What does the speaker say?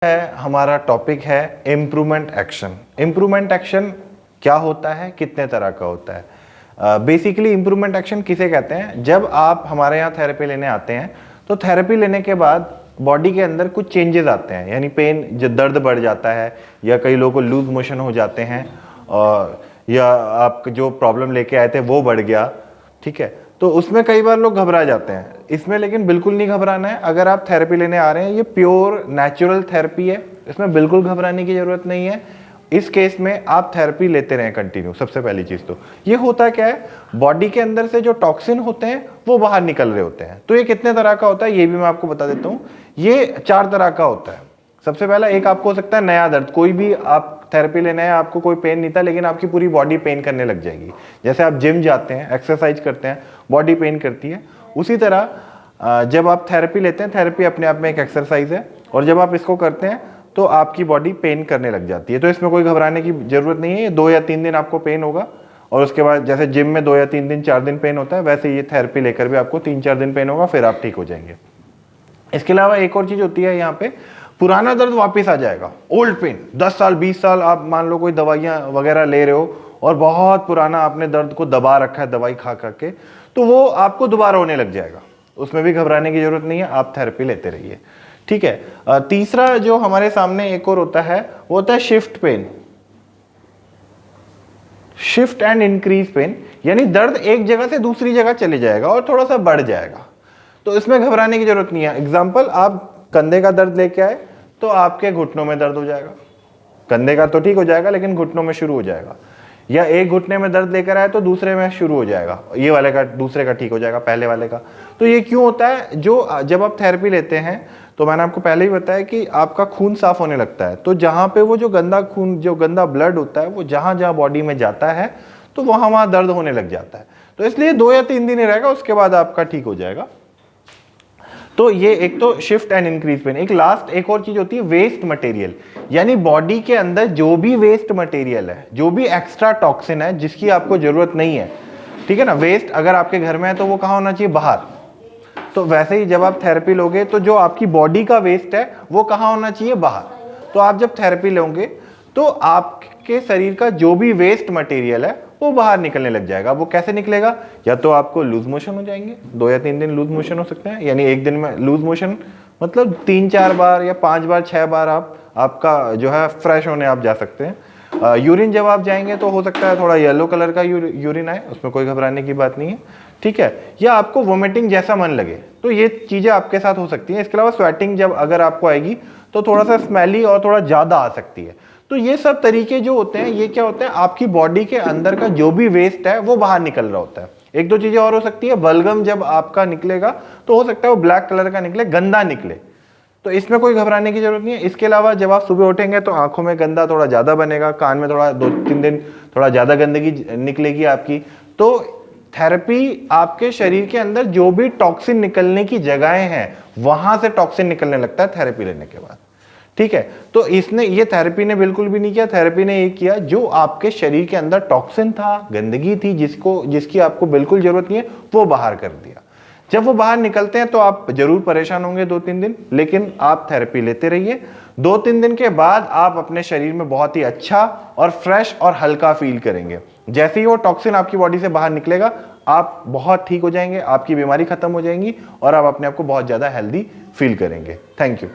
है हमारा टॉपिक है इम्प्रूवमेंट एक्शन। इम्प्रूवमेंट एक्शन क्या होता है, कितने तरह का होता है? बेसिकली इम्प्रूवमेंट एक्शन किसे कहते हैं? जब आप हमारे यहाँ थेरेपी लेने आते हैं तो थेरेपी लेने के बाद बॉडी के अंदर कुछ चेंजेस आते हैं, यानी पेन जो दर्द बढ़ जाता है, या कई लोगों को लूज मोशन हो जाते हैं, और या आप जो प्रॉब्लम लेके आए थे वो बढ़ गया। ठीक है, तो उसमें कई बार लोग घबरा जाते हैं। इसमें लेकिन बिल्कुल नहीं घबराना है। अगर आप थेरेपी लेने आ रहे हैं, ये प्योर नेचुरल थेरेपी है, इसमें बिल्कुल घबराने की जरूरत नहीं है। इस केस में आप थेरेपी लेते रहें कंटिन्यू। सबसे पहली चीज तो ये होता क्या है, बॉडी के अंदर से जो टॉक्सिन होते हैं वो बाहर निकल रहे होते हैं। तो ये कितने तरह का होता है ये भी मैं आपको बता देता हूँ। ये 4 तरह का होता है। सबसे पहला एक आपको हो सकता है नया दर्द। कोई भी आप थेरेपी लेने हैं, आपको कोई पेन नहीं था, लेकिन आपकी पूरी बॉडी पेन करने लग जाएगी। जैसे आप जिम जाते हैं, एक्सरसाइज करते हैं, बॉडी पेन करती है, उसी तरह जब आप थेरेपी लेते हैं, थेरेपी अपने आप में एक एक्सरसाइज है, और जब आप इसको करते हैं तो आपकी बॉडी पेन करने लग जाती है। तो इसमें कोई घबराने की जरूरत नहीं है। 2 या 3 दिन आपको पेन होगा, और उसके बाद जैसे जिम में 2 या 3 दिन 4 दिन पेन होता है, वैसे ये थेरेपी लेकर भी आपको 3-4 दिन पेन होगा, फिर आप ठीक हो जाएंगे। इसके अलावा एक और चीज होती है, यहाँ पे पुराना दर्द वापस आ जाएगा। ओल्ड पेन 10 साल 20 साल आप मान लो कोई दवाइयाँ वगैरह ले रहे हो, और बहुत पुराना आपने दर्द को दबा रखा है दवाई खा करके, तो वो आपको दोबारा होने लग जाएगा। उसमें भी घबराने की जरूरत नहीं है, आप थेरेपी लेते रहिए। ठीक है। तीसरा जो हमारे सामने एक और होता है वो होता है shift pain, shift and increase pain, यानी दर्द एक जगह से दूसरी जगह चले जाएगा और थोड़ा सा बढ़ जाएगा। तो इसमें घबराने की जरूरत नहीं है। एग्जाम्पल, आप कंधे का दर्द लेके आए तो आपके घुटनों में दर्द हो जाएगा। कंधे का तो ठीक हो जाएगा, लेकिन घुटनों में शुरू हो जाएगा। या एक घुटने में दर्द लेकर आए तो दूसरे में शुरू हो जाएगा, ये वाले का दूसरे का ठीक हो जाएगा, पहले वाले का। तो ये क्यों होता है? जब आप थेरेपी लेते हैं तो मैंने आपको पहले ही बताया कि आपका खून साफ होने लगता है। तो जहां पे वो जो गंदा खून, जो गंदा ब्लड होता है, वो जहां जहां बॉडी में जाता है तो वहां वहां दर्द होने लग जाता है। तो इसलिए 2 या 3 दिन ही रहेगा, उसके बाद आपका ठीक हो जाएगा। तो ये एक तो शिफ्ट एंड इंक्रीज पेन। एक लास्ट एक और चीज होती है वेस्ट मटेरियल, यानी बॉडी के अंदर जो भी वेस्ट मटेरियल है, जो भी एक्स्ट्रा टॉक्सिन है जिसकी आपको जरूरत नहीं है, ठीक है ना। वेस्ट अगर आपके घर में है तो वो कहाँ होना चाहिए? बाहर। तो वैसे ही जब आप थेरेपी लोगे तो जो आपकी बॉडी का वेस्ट है वो कहाँ होना चाहिए? बाहर। तो आप जब थेरेपी लोगे तो आपके शरीर का जो भी वेस्ट मटेरियल है वो बाहर निकलने लग जाएगा। वो कैसे निकलेगा? या तो आपको लूज मोशन हो जाएंगे, 2 या 3 दिन लूज मोशन हो सकते हैं, यानी एक दिन में लूज मोशन मतलब 3-4 बार या 5 बार 6 बार आपका जो है फ्रेश होने आप जा सकते हैं। यूरिन जब आप जाएंगे तो हो सकता है थोड़ा येलो कलर का यूरिन आए, उसमें कोई घबराने की बात नहीं है। ठीक है। या आपको वोमिटिंग जैसा मन लगे, तो ये चीजें आपके साथ हो सकती हैं। इसके अलावा स्वेटिंग जब अगर आपको आएगी तो थोड़ा सा स्मेली और थोड़ा ज्यादा आ सकती है। तो ये सब तरीके जो होते हैं, ये क्या होते हैं? आपकी बॉडी के अंदर का जो भी वेस्ट है वो बाहर निकल रहा होता है। 1-2 चीजें और हो सकती है। बलगम जब आपका निकलेगा तो हो सकता है वो ब्लैक कलर का निकले, गंदा निकले, तो इसमें कोई घबराने की जरूरत नहीं है। इसके अलावा जब आप सुबह उठेंगे तो आंखों में गंदा थोड़ा ज्यादा बनेगा, कान में थोड़ा 2-3 दिन थोड़ा ज्यादा गंदगी निकलेगी आपकी। तो थेरेपी आपके शरीर के अंदर जो भी टॉक्सिन निकलने की जगहें हैं वहां से टॉक्सिन निकलने लगता है थेरेपी लेने के बाद। ठीक है। तो इसने ये थेरेपी ने बिल्कुल भी नहीं किया। थेरेपी ने ये किया जो आपके शरीर के अंदर टॉक्सिन था, गंदगी थी, जिसकी आपको बिल्कुल जरूरत नहीं है, वो बाहर कर दिया। जब वो बाहर निकलते हैं तो आप जरूर परेशान होंगे 2-3 दिन, लेकिन आप थेरेपी लेते रहिए। 2-3 दिन के बाद आप अपने शरीर में बहुत ही अच्छा और फ्रेश और हल्का फील करेंगे। जैसे ही वो टॉक्सिन आपकी बॉडी से बाहर निकलेगा, आप बहुत ठीक हो जाएंगे, आपकी बीमारी खत्म हो जाएंगी, और आप अपने आप को बहुत ज्यादा हेल्दी फील करेंगे। Thank you.